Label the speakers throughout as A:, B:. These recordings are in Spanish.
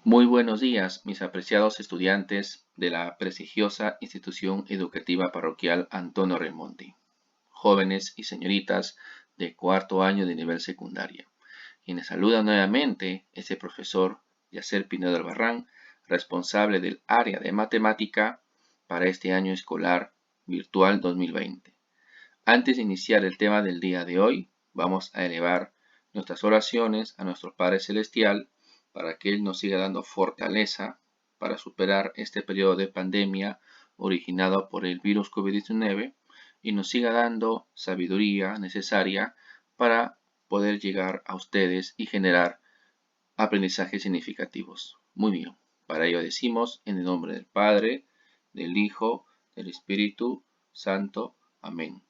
A: Muy buenos días, mis apreciados estudiantes de la prestigiosa institución educativa parroquial Antonio Raimondi, jóvenes y señoritas de cuarto año de nivel secundaria. Quienes saluda nuevamente es el profesor Yacer Pinedo Albarrán, responsable del área de matemática para este año escolar virtual 2020. Antes de iniciar el tema del día de hoy, vamos a elevar nuestras oraciones a nuestro Padre Celestial para que Él nos siga dando fortaleza para superar este periodo de pandemia originado por el virus COVID-19 y nos siga dando sabiduría necesaria para poder llegar a ustedes y generar aprendizajes significativos. Muy bien, para ello decimos en el nombre del Padre, del Hijo, del Espíritu Santo. Amén.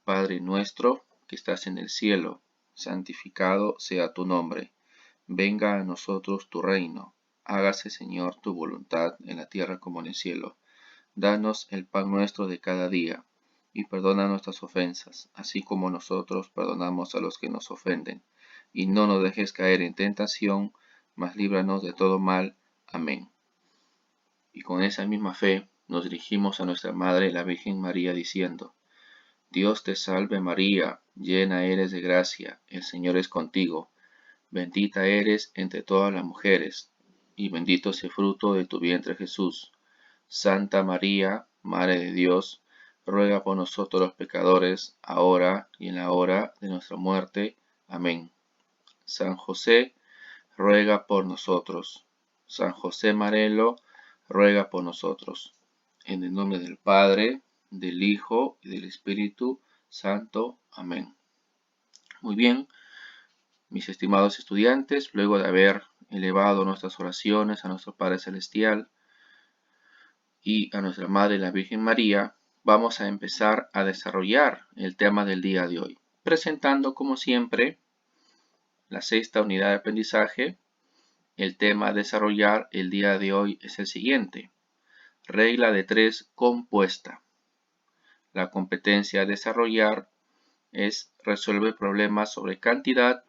A: Padre nuestro que estás en el cielo, santificado sea tu nombre. Venga a nosotros tu reino. Hágase, Señor, tu voluntad en la tierra como en el cielo. Danos el pan nuestro de cada día, y perdona nuestras ofensas, así como nosotros perdonamos a los que nos ofenden. Y no nos dejes caer en tentación, mas líbranos de todo mal. Amén. Y con esa misma fe nos dirigimos a nuestra Madre, la Virgen María, diciendo: Dios te salve María, llena eres de gracia, el Señor es contigo. Bendita eres entre todas las mujeres, y bendito es el fruto de tu vientre Jesús. Santa María, Madre de Dios, ruega por nosotros los pecadores, ahora y en la hora de nuestra muerte. Amén. San José, ruega por nosotros. San José Marelo, ruega por nosotros. En el nombre del Padre, del Hijo y del Espíritu Santo. Amén. Muy bien, mis estimados estudiantes, luego de haber elevado nuestras oraciones a nuestro Padre Celestial y a nuestra Madre la Virgen María, vamos a empezar a desarrollar el tema del día de hoy, presentando como siempre la sexta unidad de aprendizaje. El tema a desarrollar el día de hoy es el siguiente: regla de 3 compuesta. La competencia a desarrollar es resolver problemas sobre cantidad,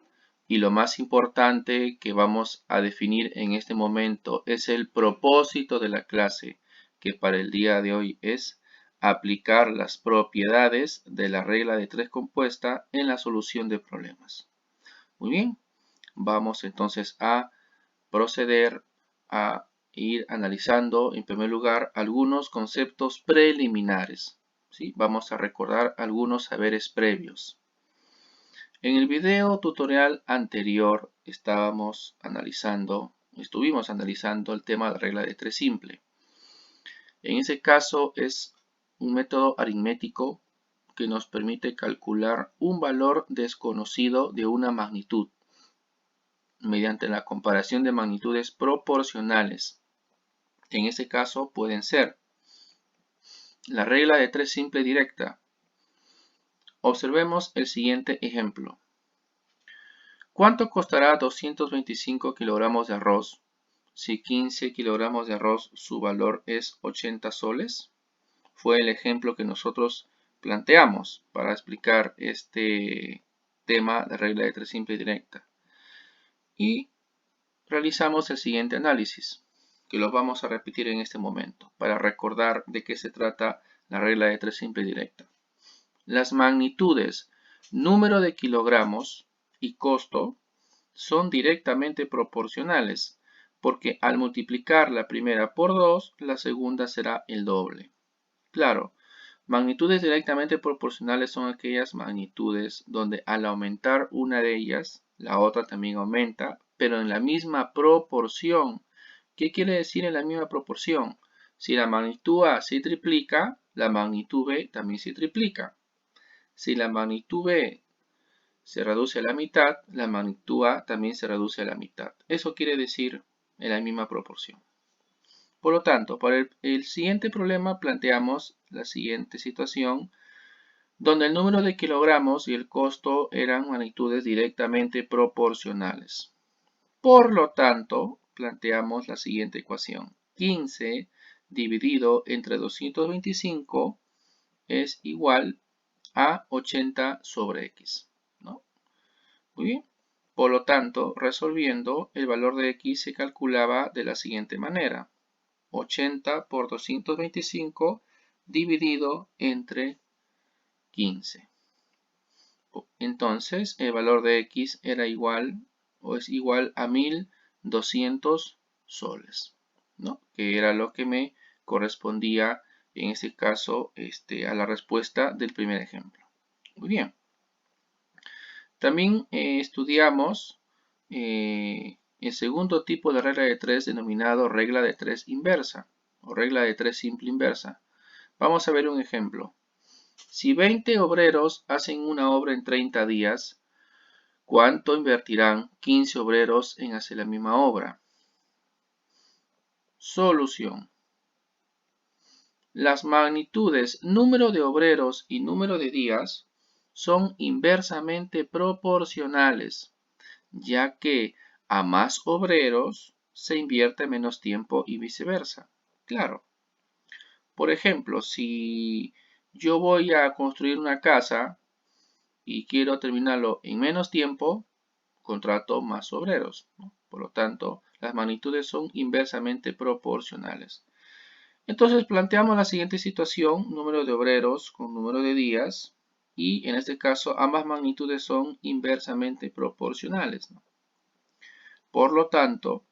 A: y lo más importante que vamos a definir en este momento es el propósito de la clase, que para el día de hoy es aplicar las propiedades de la regla de 3 compuesta en la solución de problemas. Muy bien, vamos entonces a proceder a ir analizando en primer lugar algunos conceptos preliminares. ¿Sí? Vamos a recordar algunos saberes previos. En el video tutorial anterior estuvimos analizando el tema de la regla de 3 simple. En ese caso es un método aritmético que nos permite calcular un valor desconocido de una magnitud mediante la comparación de magnitudes proporcionales. En ese caso pueden ser la regla de 3 simple directa. Observemos el siguiente ejemplo. ¿Cuánto costará 225 kilogramos de arroz si 15 kilogramos de arroz su valor es 80 soles? Fue el ejemplo que nosotros planteamos para explicar este tema de regla de 3 simple directa. Y realizamos el siguiente análisis, que lo vamos a repetir en este momento, para recordar de qué se trata la regla de 3 simple directa. Las magnitudes número de kilogramos y costo son directamente proporcionales, porque al multiplicar la primera por 2, la segunda será el doble. Claro, magnitudes directamente proporcionales son aquellas magnitudes donde al aumentar una de ellas, la otra también aumenta, pero en la misma proporción. ¿Qué quiere decir en la misma proporción? Si la magnitud A se triplica, la magnitud B también se triplica. Si la magnitud B se reduce a la mitad, la magnitud A también se reduce a la mitad. Eso quiere decir en la misma proporción. Por lo tanto, para el siguiente problema planteamos la siguiente situación, donde el número de kilogramos y el costo eran magnitudes directamente proporcionales. Por lo tanto, planteamos la siguiente ecuación. 15 dividido entre 225 es igual a 80 sobre x, ¿no? Muy bien. Por lo tanto, resolviendo, el valor de x se calculaba de la siguiente manera. 80 por 225 dividido entre 15. Entonces, el valor de x era igual o es igual a 1200 soles, ¿no? Que era lo que me correspondía en este caso a la respuesta del primer ejemplo. Muy bien. También estudiamos el segundo tipo de regla de 3 denominado regla de 3 inversa o regla de 3 simple inversa. Vamos a ver un ejemplo. Si 20 obreros hacen una obra en 30 días, ¿cuánto invertirán 15 obreros en hacer la misma obra? Solución. Las magnitudes número de obreros y número de días son inversamente proporcionales, ya que a más obreros se invierte menos tiempo y viceversa. Claro. Por ejemplo, si yo voy a construir una casa y quiero terminarlo en menos tiempo, contrato más obreros, ¿no? Por lo tanto, las magnitudes son inversamente proporcionales. Entonces planteamos la siguiente situación, número de obreros con número de días, y en este caso ambas magnitudes son inversamente proporcionales, ¿no? Por lo tanto,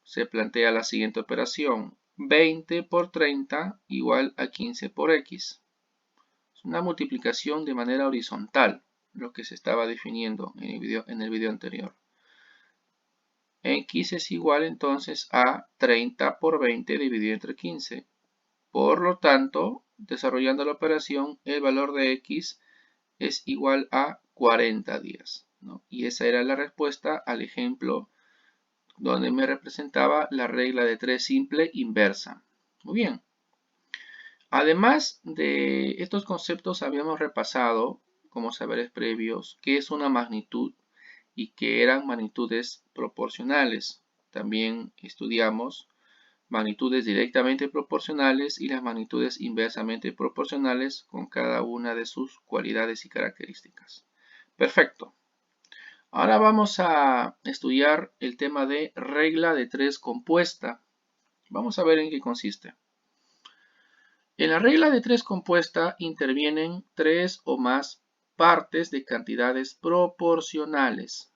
A: se plantea la siguiente operación, 20 por 30 igual a 15 por x. Es una multiplicación de manera horizontal, lo que se estaba definiendo en el video anterior. X es igual entonces a 30 por 20 dividido entre 15. Por lo tanto, desarrollando la operación, el valor de X es igual a 40 días, ¿no? Y esa era la respuesta al ejemplo donde me representaba la regla de 3 simple inversa. Muy bien. Además de estos conceptos, habíamos repasado, como saberes previos, qué es una magnitud y que eran magnitudes proporcionales. También estudiamos magnitudes directamente proporcionales y las magnitudes inversamente proporcionales con cada una de sus cualidades y características. Perfecto. Ahora vamos a estudiar el tema de regla de 3 compuesta. Vamos a ver en qué consiste. En la regla de 3 compuesta intervienen 3 o más partes de cantidades proporcionales,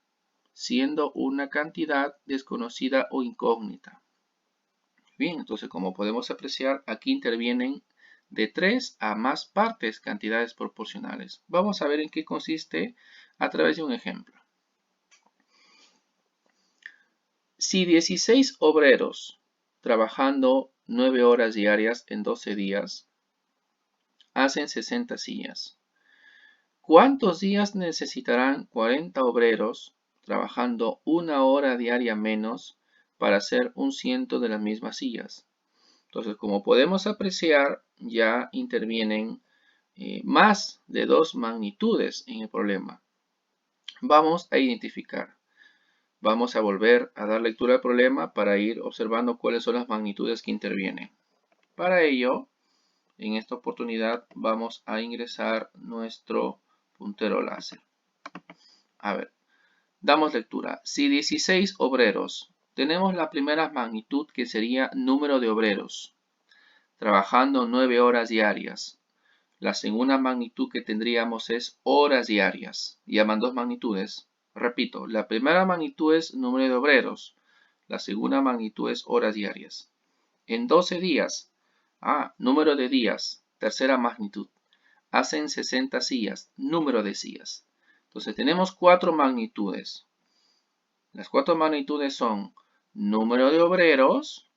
A: siendo una cantidad desconocida o incógnita. Bien, entonces como podemos apreciar, aquí intervienen de 3 a más partes cantidades proporcionales. Vamos a ver en qué consiste a través de un ejemplo. Si 16 obreros trabajando 9 horas diarias en 12 días hacen 60 sillas, ¿cuántos días necesitarán 40 obreros trabajando 1 hora diaria menos para hacer 100 de las mismas sillas? Entonces, como podemos apreciar, ya intervienen más de 2 magnitudes en el problema. Vamos a identificar. Vamos a volver a dar lectura al problema para ir observando cuáles son las magnitudes que intervienen. Para ello, en esta oportunidad vamos a ingresar nuestro puntero láser. A ver, damos lectura. Si 16 obreros, tenemos la primera magnitud que sería número de obreros, trabajando 9 horas diarias. La segunda magnitud que tendríamos es horas diarias. Llaman dos magnitudes. Repito, la primera magnitud es número de obreros. La segunda magnitud es horas diarias. En 12 días. Número de días. Tercera magnitud. Hacen 60 sillas. Número de sillas. Entonces tenemos 4 magnitudes. Las 4 magnitudes son número de obreros,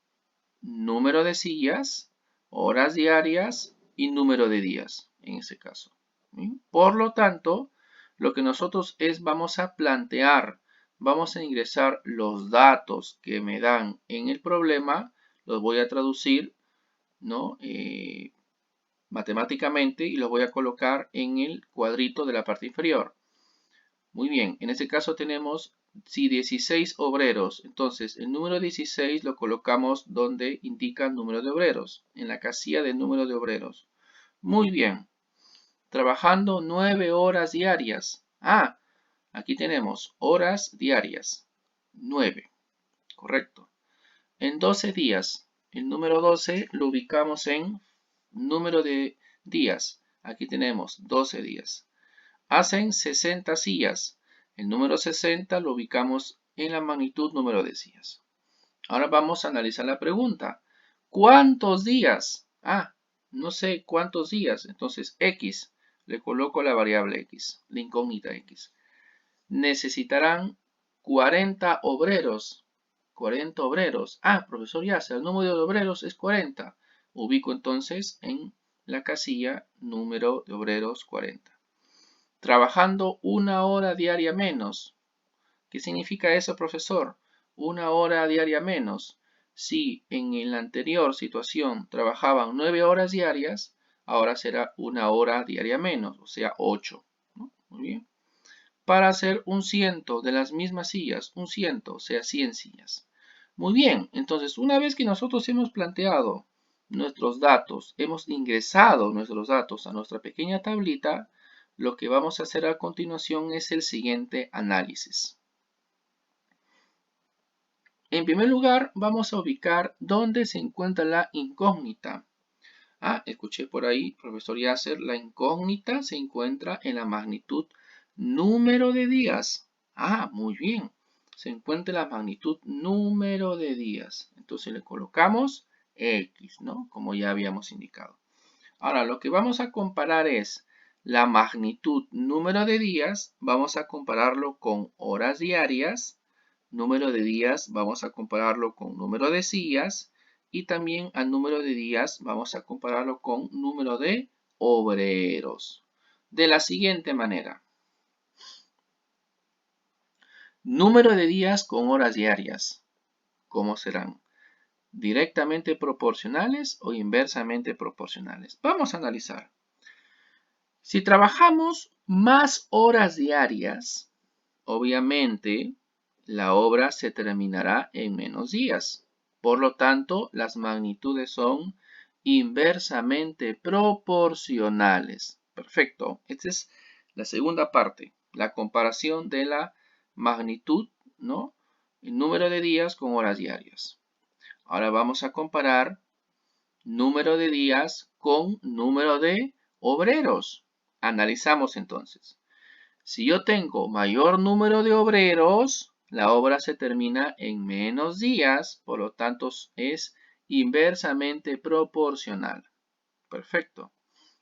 A: número de sillas, horas diarias y número de días en ese caso. ¿Sí? Por lo tanto, lo que nosotros vamos a plantear, vamos a ingresar los datos que me dan en el problema, los voy a traducir, ¿no? Matemáticamente y los voy a colocar en el cuadrito de la parte inferior. Muy bien, en este caso tenemos si 16 obreros, entonces el número 16 lo colocamos donde indica el número de obreros, en la casilla de número de obreros. Muy bien, trabajando 9 horas diarias. Aquí tenemos horas diarias, 9, correcto. En 12 días, el número 12 lo ubicamos en número de días. Aquí tenemos 12 días. Hacen 60 sillas. El número 60 lo ubicamos en la magnitud número de sillas. Ahora vamos a analizar la pregunta. ¿Cuántos días? No sé cuántos días. Entonces, X. Le coloco la variable X, la incógnita X. Necesitarán 40 obreros. 40 obreros. Profesor Yasser, el número de obreros es 40. Ubico entonces en la casilla número de obreros 40. Trabajando una hora diaria menos. ¿Qué significa eso, profesor? Una hora diaria menos. Si en la anterior situación trabajaban 9 horas diarias, ahora será una hora diaria menos, o sea, 8. ¿No? Muy bien. Para hacer un ciento de las mismas sillas, un ciento, o sea, 100 sillas. Muy bien, entonces una vez que nosotros hemos planteado nuestros datos, hemos ingresado nuestros datos a nuestra pequeña tablita, lo que vamos a hacer a continuación es el siguiente análisis. En primer lugar, vamos a ubicar dónde se encuentra la incógnita. Escuché por ahí, profesor Yasser, la incógnita se encuentra en la magnitud número de días. Muy bien. Se encuentra en la magnitud número de días. Entonces le colocamos X, ¿no? Como ya habíamos indicado. Ahora, lo que vamos a comparar es la magnitud número de días. Vamos a compararlo con horas diarias. Número de días vamos a compararlo con número de sillas y también al número de días vamos a compararlo con número de obreros. De la siguiente manera. Número de días con horas diarias. ¿Cómo serán? ¿Directamente proporcionales o inversamente proporcionales? Vamos a analizar. Si trabajamos más horas diarias, obviamente la obra se terminará en menos días. Por lo tanto, las magnitudes son inversamente proporcionales. Perfecto. Esta es la segunda parte, la comparación de la magnitud, ¿no? El número de días con horas diarias. Ahora vamos a comparar número de días con número de obreros. Analizamos entonces. Si yo tengo mayor número de obreros, la obra se termina en menos días, por lo tanto es inversamente proporcional. Perfecto.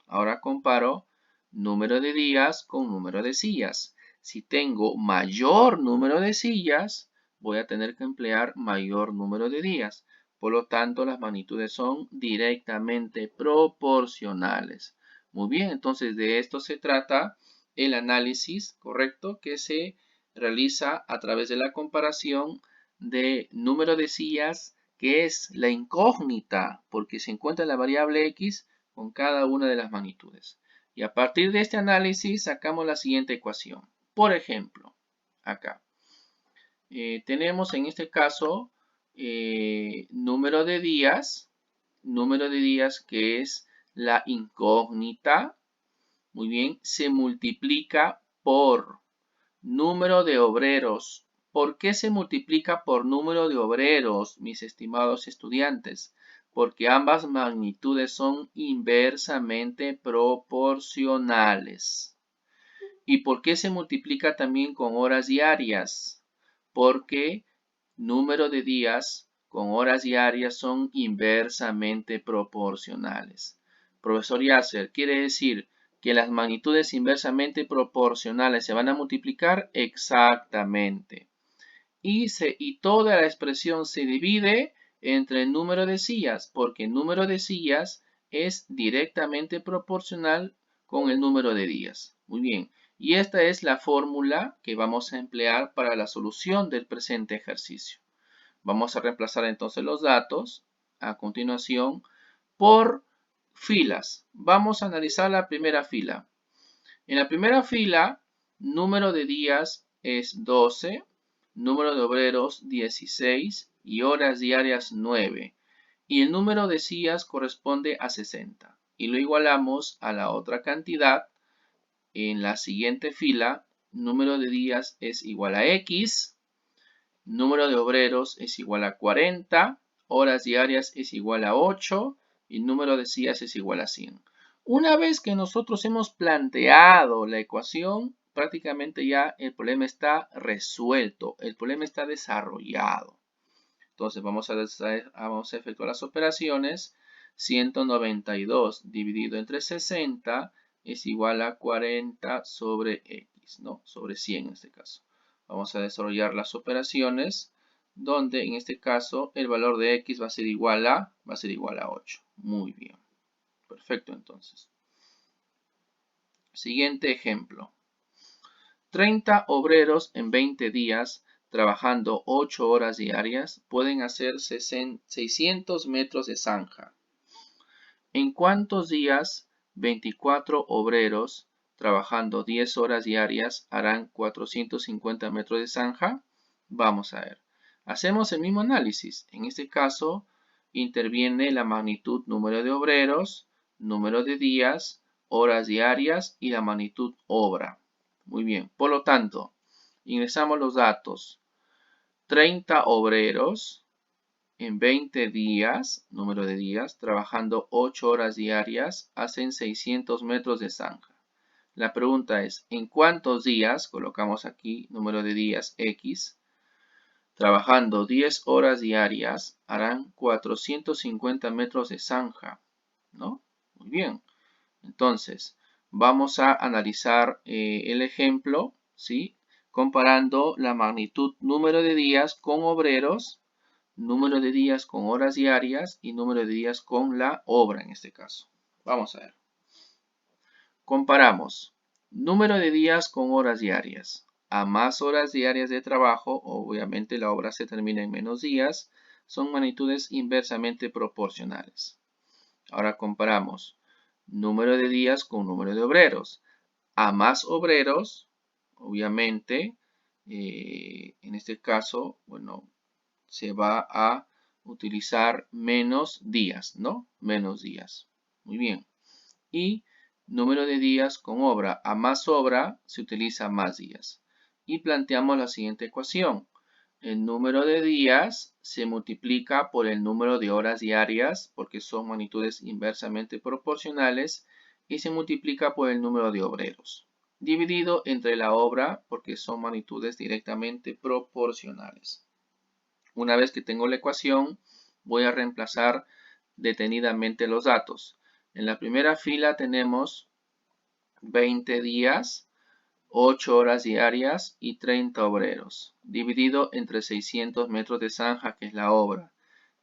A: Ahora comparo número de días con número de sillas. Si tengo mayor número de sillas, voy a tener que emplear mayor número de días. Por lo tanto, las magnitudes son directamente proporcionales. Muy bien, entonces de esto se trata el análisis, ¿correcto? Que se realiza a través de la comparación de número de sillas, que es la incógnita, porque se encuentra la variable X con cada una de las magnitudes. Y a partir de este análisis sacamos la siguiente ecuación. Por ejemplo, acá. Tenemos en este caso número de días que es la incógnita. Muy bien, se multiplica por número de obreros. ¿Por qué se multiplica por número de obreros, mis estimados estudiantes? Porque ambas magnitudes son inversamente proporcionales. ¿Y por qué se multiplica también con horas diarias? Porque número de días con horas diarias son inversamente proporcionales. Profesor Yasser, ¿quiere decir que las magnitudes inversamente proporcionales se van a multiplicar? Exactamente. Y toda la expresión se divide entre el número de sillas, porque el número de sillas es directamente proporcional con el número de días. Muy bien. Y esta es la fórmula que vamos a emplear para la solución del presente ejercicio. Vamos a reemplazar entonces los datos a continuación por filas. Vamos a analizar la primera fila. En la primera fila, número de días es 12, número de obreros 16 y horas diarias 9. Y el número de sillas corresponde a 60. Y lo igualamos a la otra cantidad en la siguiente fila, número de días es igual a X, número de obreros es igual a 40, horas diarias es igual a 8 y número de días es igual a 100. Una vez que nosotros hemos planteado la ecuación, prácticamente ya el problema está resuelto, el problema está desarrollado. Entonces vamos a efectuar las operaciones. 192 dividido entre 60 es igual a 40 sobre X, ¿no? Sobre 100 en este caso. Vamos a desarrollar las operaciones donde en este caso el valor de X va a ser igual a 8. Muy bien. Perfecto entonces. Siguiente ejemplo. 30 obreros en 20 días trabajando 8 horas diarias pueden hacer 600 metros de zanja. ¿En cuántos días 24 obreros trabajando 10 horas diarias harán 450 metros de zanja? Vamos a ver. Hacemos el mismo análisis. En este caso interviene la magnitud número de obreros, número de días, horas diarias y la magnitud obra. Muy bien. Por lo tanto, ingresamos los datos. 30 obreros en 20 días, número de días, trabajando 8 horas diarias, hacen 600 metros de zanja. La pregunta es, ¿en cuántos días? Colocamos aquí número de días X. Trabajando 10 horas diarias, harán 450 metros de zanja, ¿no? Muy bien. Entonces, vamos a analizar el ejemplo, ¿sí? Comparando la magnitud número de días con obreros, número de días con horas diarias y número de días con la obra en este caso. Vamos a ver. Comparamos número de días con horas diarias. A más horas diarias de trabajo, obviamente la obra se termina en menos días, son magnitudes inversamente proporcionales. Ahora comparamos número de días con número de obreros. A más obreros, obviamente, en este caso, bueno, se va a utilizar menos días, ¿no? Menos días. Muy bien. Y número de días con obra. A más obra se utiliza más días. Y planteamos la siguiente ecuación. El número de días se multiplica por el número de horas diarias, porque son magnitudes inversamente proporcionales, y se multiplica por el número de obreros, dividido entre la obra, porque son magnitudes directamente proporcionales. Una vez que tengo la ecuación, voy a reemplazar detenidamente los datos. En la primera fila tenemos 20 días, 8 horas diarias y 30 obreros, dividido entre 600 metros de zanja, que es la obra.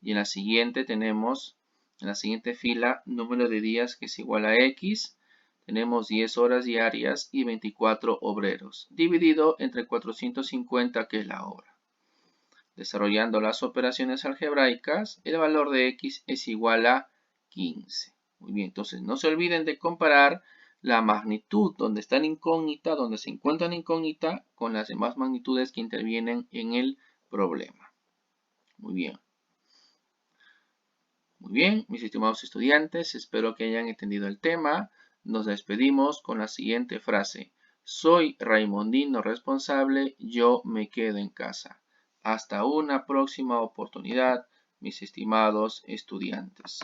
A: Y en la siguiente tenemos, en la siguiente fila, número de días que es igual a X. Tenemos 10 horas diarias y 24 obreros, dividido entre 450, que es la obra. Desarrollando las operaciones algebraicas, el valor de X es igual a 15. Muy bien, entonces no se olviden de comparar la magnitud donde está en incógnita, donde se encuentra en incógnita, con las demás magnitudes que intervienen en el problema. Muy bien. Muy bien, mis estimados estudiantes, espero que hayan entendido el tema. Nos despedimos con la siguiente frase. Soy Raimondino responsable, yo me quedo en casa. Hasta una próxima oportunidad, mis estimados estudiantes.